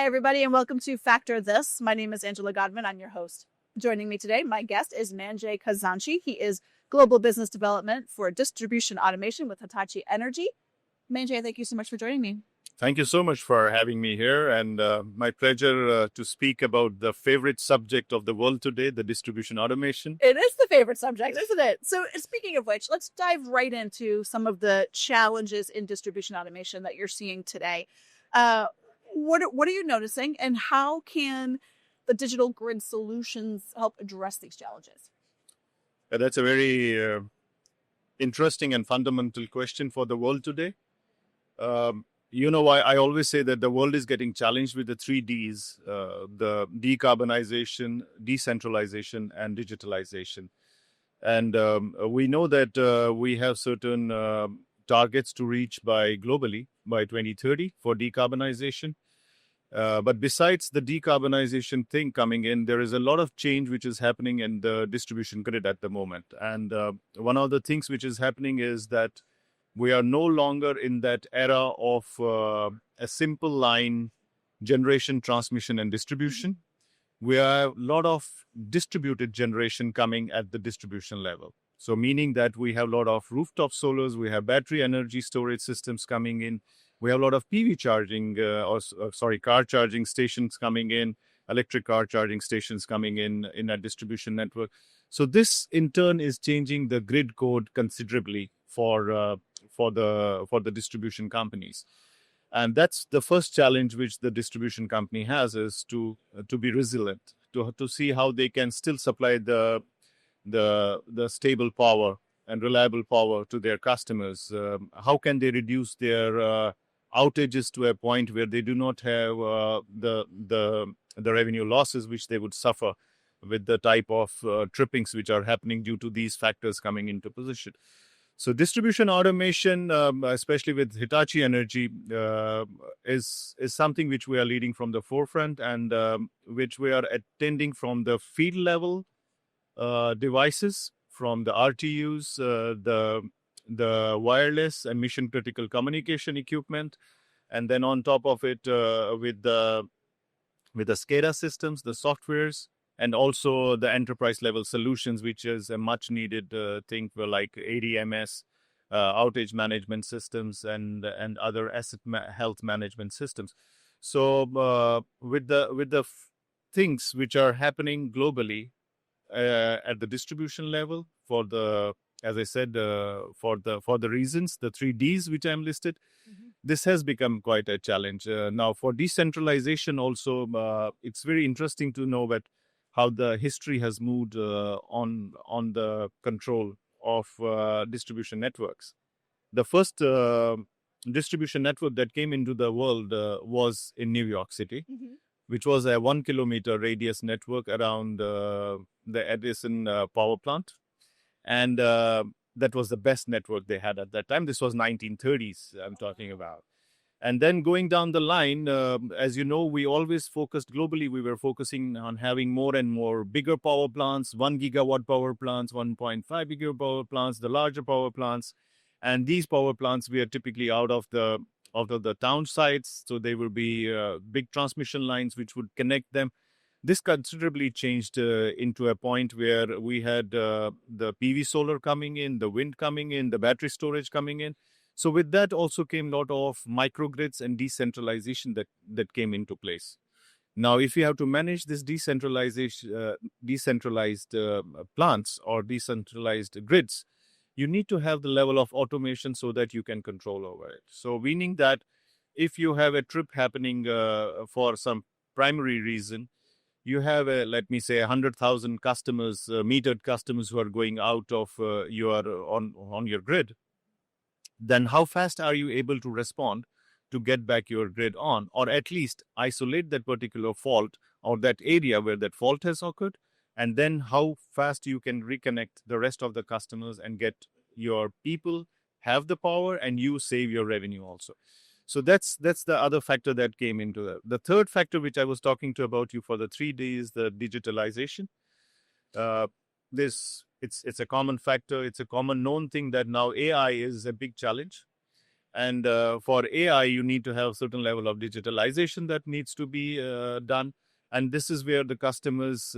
Hi, everybody, and welcome to Factor This. My name is Angela Godwin. I'm your host. Joining me today, my guest is Manjay Khazanchi. He is Global Business Development for Distribution Automation with Hitachi Energy. Manjay, thank you so much for joining me. Thank you so much for having me here, and my pleasure to speak about the favorite subject of the world today, the distribution automation. It is the favorite subject, isn't it? So speaking of which, let's dive right into some of the challenges in distribution automation that you're seeing today. What are you noticing, and how can the digital grid solutions help address these challenges? That's a very interesting and fundamental question for the world today. I always say that the world is getting challenged with the 3Ds, the decarbonization, decentralization, and digitalization. And we know that we have certain targets to reach globally by 2030 for decarbonization. But besides the decarbonization thing coming in, there is a lot of change which is happening in the distribution grid at the moment. And one of the things which is happening is that we are no longer in that era of a simple line generation, transmission, and distribution. We have a lot of distributed generation coming at the distribution level. So meaning that we have a lot of rooftop solars, we have battery energy storage systems coming in, we have a lot of PV charging, car charging stations coming in, electric car charging stations coming in a distribution network. So this in turn is changing the grid code considerably for the distribution companies. And that's the first challenge which the distribution company has, is to be resilient, to see how they can still supply the stable power and reliable power to their customers. How can they reduce their outages to a point where they do not have the revenue losses which they would suffer with the type of trippings which are happening due to these factors coming into position. So distribution automation, especially with Hitachi Energy, is something which we are leading from the forefront, and which we are attending from the field level devices, from the RTUs, the wireless and mission critical communication equipment, and then on top of it with the SCADA systems, the softwares, and also the enterprise level solutions, which is a much needed thing for like ADMS, outage management systems, and other health management systems. So with the things which are happening globally at the distribution level, for the, as I said, for the reasons, the 3Ds which I'm listed, this has become quite a challenge. Now for decentralization also, it's very interesting to know that how the history has moved on the control of distribution networks. The first distribution network that came into the world was in New York City, which was a 1 kilometer radius network around the Edison power plant. And that was the best network they had at that time. This was 1930s I'm talking about. And then going down the line, as you know, we always focused globally. We were focusing on having more and more bigger power plants, 1 gigawatt power plants, 1.5 gigawatt power plants, the larger power plants. And these power plants were typically out of the town sites. So they will be big transmission lines which would connect them. This considerably changed into a point where we had the PV solar coming in, the wind coming in, the battery storage coming in. So with that also came a lot of microgrids and decentralization that came into place. Now, if you have to manage this decentralized plants or decentralized grids, you need to have the level of automation so that you can control over it. So meaning that if you have a trip happening for some primary reason, you have let me say 100,000 customers, metered customers who are going out of on your grid. Then how fast are you able to respond to get back your grid on, or at least isolate that particular fault or that area where that fault has occurred, and then how fast you can reconnect the rest of the customers and get your people have the power and you save your revenue also. So that's the other factor that came into it. The third factor which I was talking to about you for the 3D is the digitalization. It's a common factor. It's a common known thing that now AI is a big challenge. And for AI, you need to have certain level of digitalization that needs to be done. And this is where the customers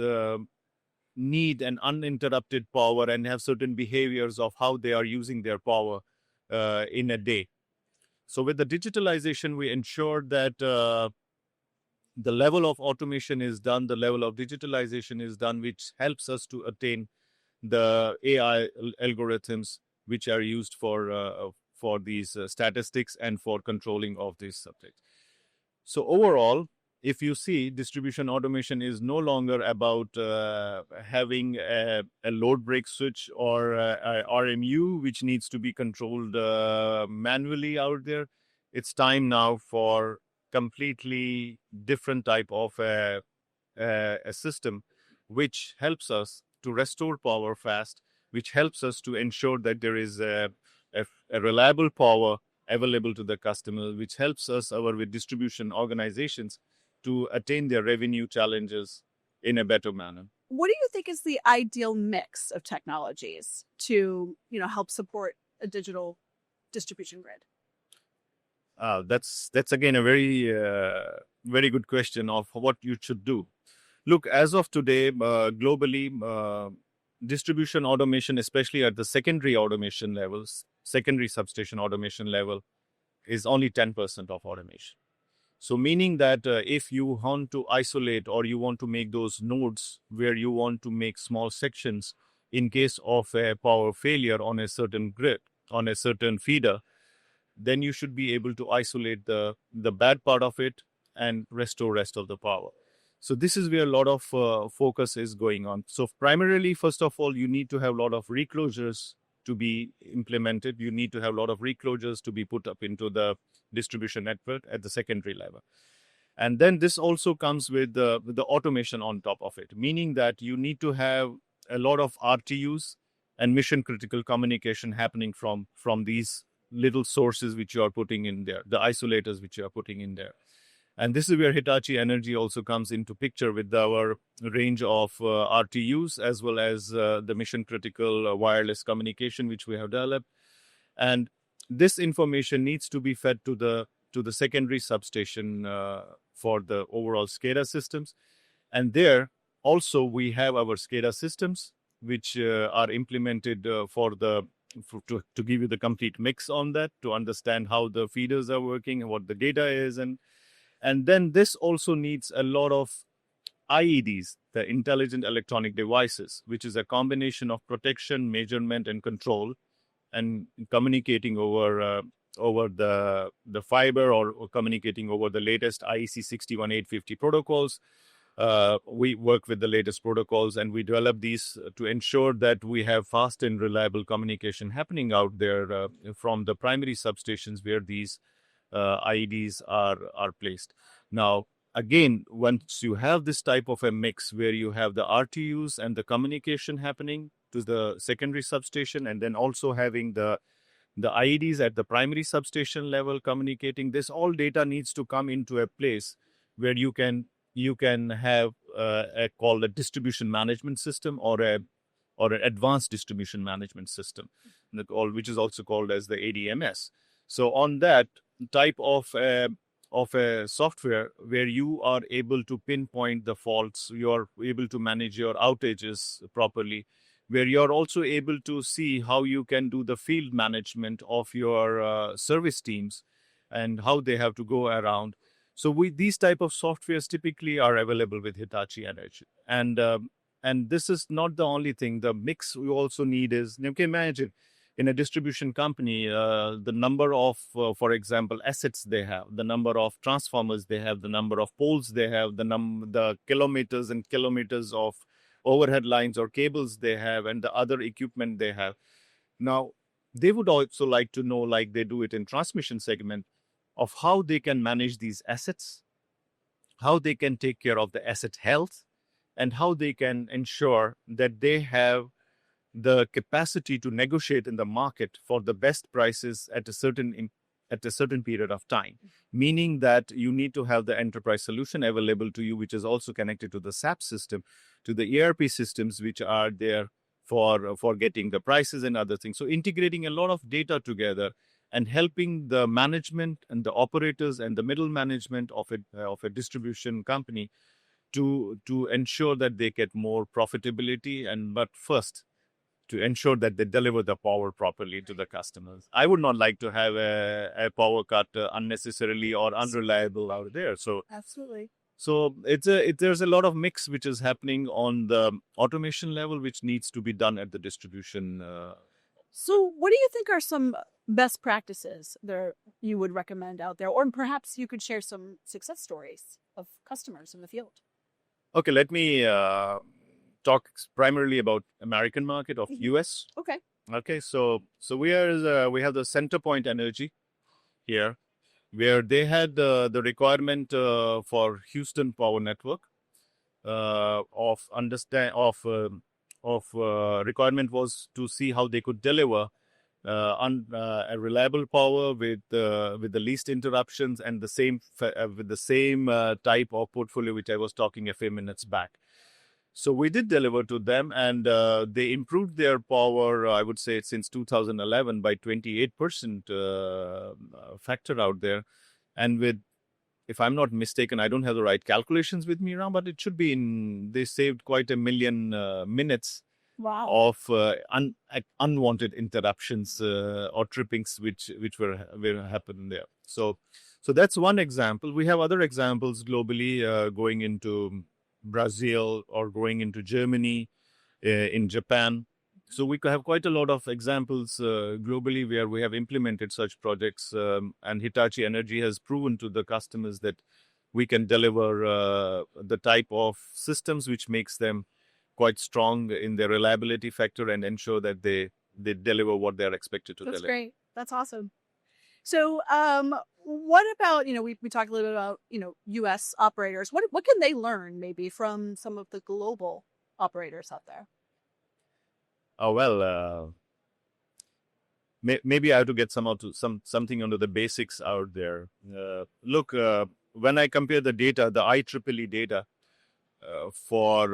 need an uninterrupted power and have certain behaviors of how they are using their power in a day. So with the digitalization, we ensure that the level of automation is done, the level of digitalization is done, which helps us to attain the AI algorithms which are used for these statistics and for controlling of these subjects. So overall, if you see, distribution automation is no longer about having a load break switch or a RMU which needs to be controlled manually out there. It's time now for completely different type of a system which helps us to restore power fast, which helps us to ensure that there is a reliable power available to the customer, which helps us, our with distribution organizations, to attain their revenue challenges in a better manner. What do you think is the ideal mix of technologies to, help support a digital distribution grid? That's again a very good question of what you should do. Look, as of today, globally, distribution automation, especially at the secondary automation levels, secondary substation automation level, is only 10% of automation. So meaning that if you want to isolate or you want to make those nodes where you want to make small sections in case of a power failure on a certain grid, on a certain feeder, then you should be able to isolate the bad part of it and restore rest of the power. So this is where a lot of focus is going on. So primarily, first of all, you need to have a lot of reclosures to be implemented. You need to have a lot of reclosures to be put up into the distribution network at the secondary level. And then this also comes with the automation on top of it, meaning that you need to have a lot of RTUs and mission critical communication happening from these little sources which you are putting in there, the isolators which you are putting in there. And this is where Hitachi Energy also comes into picture with our range of RTUs as well as the mission critical wireless communication which we have developed. And this information needs to be fed to the secondary substation for the overall SCADA systems. And there also we have our SCADA systems which are implemented to give you the complete mix on that, to understand how the feeders are working and what the data is. And then this also needs a lot of IEDs, the intelligent electronic devices, which is a combination of protection, measurement, and control, and communicating over the fiber or communicating over the latest IEC 61850 protocols. We work with the latest protocols and we develop these to ensure that we have fast and reliable communication happening out there from the primary substations where these IEDs are placed. Now, again, once you have this type of a mix where you have the RTUs and the communication happening to the secondary substation, and then also having the IEDs at the primary substation level communicating, this all data needs to come into a place where you can have called a distribution management system or an advanced distribution management system, which is also called as the ADMS. So on that type of a software where you are able to pinpoint the faults, you're able to manage your outages properly, where you're also able to see how you can do the field management of your service teams and how they have to go around. So these type of softwares typically are available with Hitachi Energy. And this is not the only thing. The mix we also need is, you can imagine, in a distribution company, the number of, for example, assets they have, the number of transformers they have, the number of poles they have, the kilometers and kilometers of overhead lines or cables they have, and the other equipment they have. Now, they would also like to know, like they do it in transmission segment, of how they can manage these assets, how they can take care of the asset health, and how they can ensure that they have the capacity to negotiate in the market for the best prices at a certain period of time. Meaning that you need to have the enterprise solution available to you, which is also connected to the SAP system, to the ERP systems, which are there for getting the prices and other things. So integrating a lot of data together and helping the management and the operators and the middle management of a distribution company to ensure that they get more profitability, but first to ensure that they deliver the power properly to the customers. I would not like to have a power cut unnecessarily or unreliable out there. Absolutely. So there's a lot of mix which is happening on the automation level, which needs to be done at the distribution. So what do you think are some best practices there you would recommend out there? Or perhaps you could share some success stories of customers in the field. Okay, let me talk primarily about American market of US. Okay. Okay, so we have the Centerpoint Energy here, where they had the requirement for Houston Power Network requirement was to see how they could deliver a reliable power with the least interruptions and with the same type of portfolio which I was talking a few minutes back. So we did deliver to them, and they improved their power, I would say, since 2011 by 28% factor out there. And if I'm not mistaken, I don't have the right calculations with me now, but it should be they saved quite 1 million minutes. Wow. Of unwanted interruptions or trippings which were happening there. So that's one example. We have other examples globally going into Brazil or going into Germany, in Japan. So we have quite a lot of examples globally where we have implemented such projects, and Hitachi Energy has proven to the customers that we can deliver the type of systems which makes them quite strong in their reliability factor and ensure that they deliver what they're expected to deliver. That's great. That's awesome. So what about, we talked a little bit about, U.S. operators. What can they learn maybe from some of the global operators out there? Oh, well, maybe I have to get something under the basics out there. Look, when I compare the data, the IEEE data for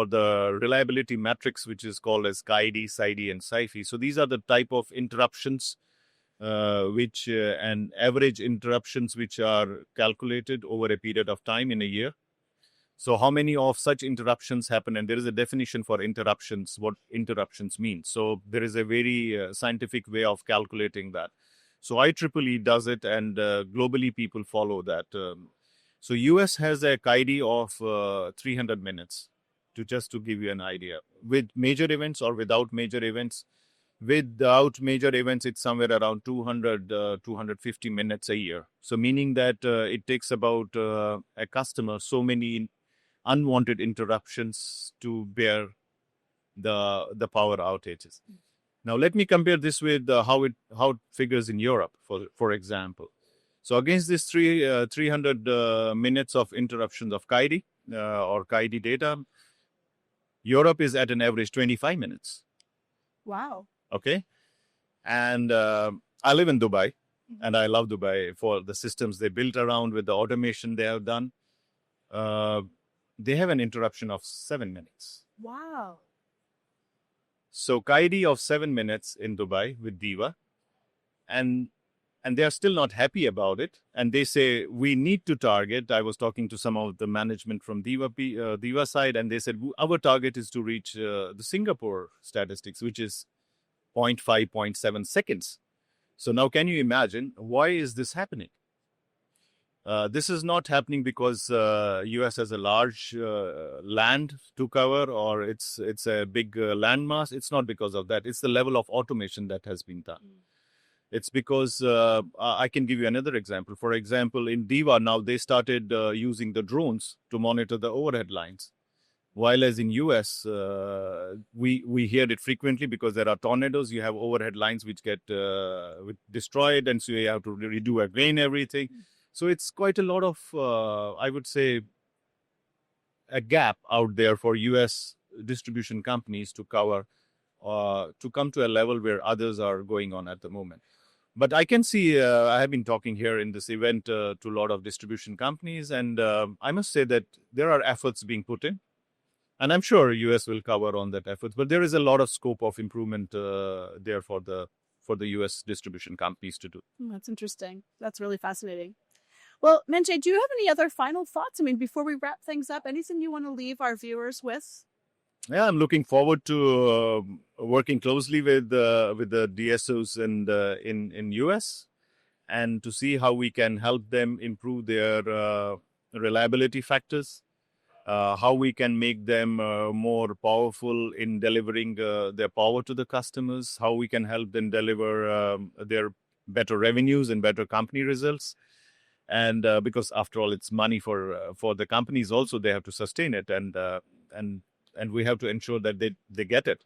the reliability metrics, which is called as CAIDI, SAIDI, and SAIFI. So these are the type of interruptions and average interruptions which are calculated over a period of time in a year. So how many of such interruptions happen? And there is a definition for interruptions, what interruptions mean. So there is a very scientific way of calculating that. So IEEE does it, and globally people follow that. So US has a CAIDI of 300 minutes, to give you an idea. With major events or without major events. Without major events, it's somewhere around 250 minutes a year. So meaning that it takes about a customer so many unwanted interruptions to bear the power outages. Now let me compare this with how it figures in Europe, for example. So against this 300 minutes of interruptions of CAIDI or CAIDI data, Europe is at an average 25 minutes. Wow. Okay. And I live in Dubai, and I love Dubai for the systems they built around with the automation they have done. They have an interruption of 7 minutes. Wow. So CAIDI of 7 minutes in Dubai with DEWA, and they are still not happy about it. And they say, we need to target. I was talking to some of the management from DEWA side, and they said, our target is to reach the Singapore statistics, which is 0.5, 0.7 seconds. So now can you imagine, why is this happening? This is not happening because US has a large land to cover, or it's a big landmass. It's not because of that. It's the level of automation that has been done. It's because I can give you another example. For example, in DEWA now they started using the drones to monitor the overhead lines. While as in US, we hear it frequently because there are tornadoes. You have overhead lines which get destroyed, and so you have to redo again everything. So it's quite a lot of, I would say, a gap out there for US distribution companies to cover, to come to a level where others are going on at the moment. But I can see, I have been talking here in this event to a lot of distribution companies, and I must say that there are efforts being put in. And I'm sure US will cover on that effort, but there is a lot of scope of improvement there for the for the U.S. distribution companies to do. That's interesting. That's really fascinating. Well, Menjay, do you have any other final thoughts? I mean, before we wrap things up, anything you want to leave our viewers with? Yeah, I'm looking forward to working closely with the DSOs in US, and to see how we can help them improve their reliability factors, how we can make them more powerful in delivering their power to the customers, how we can help them deliver their better revenues and better company results. And because after all, it's money for the companies also, they have to sustain it, and we have to ensure that they get it.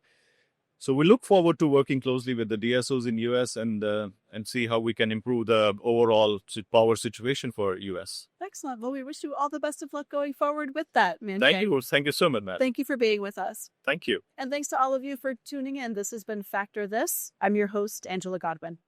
So we look forward to working closely with the DSOs in US and see how we can improve the overall power situation for US. Excellent. Well, we wish you all the best of luck going forward with that, Menjay. Thank you. Thank you so much, Matt. Thank you for being with us. Thank you. And thanks to all of you for tuning in. This has been Factor This. I'm your host, Angela Godwin.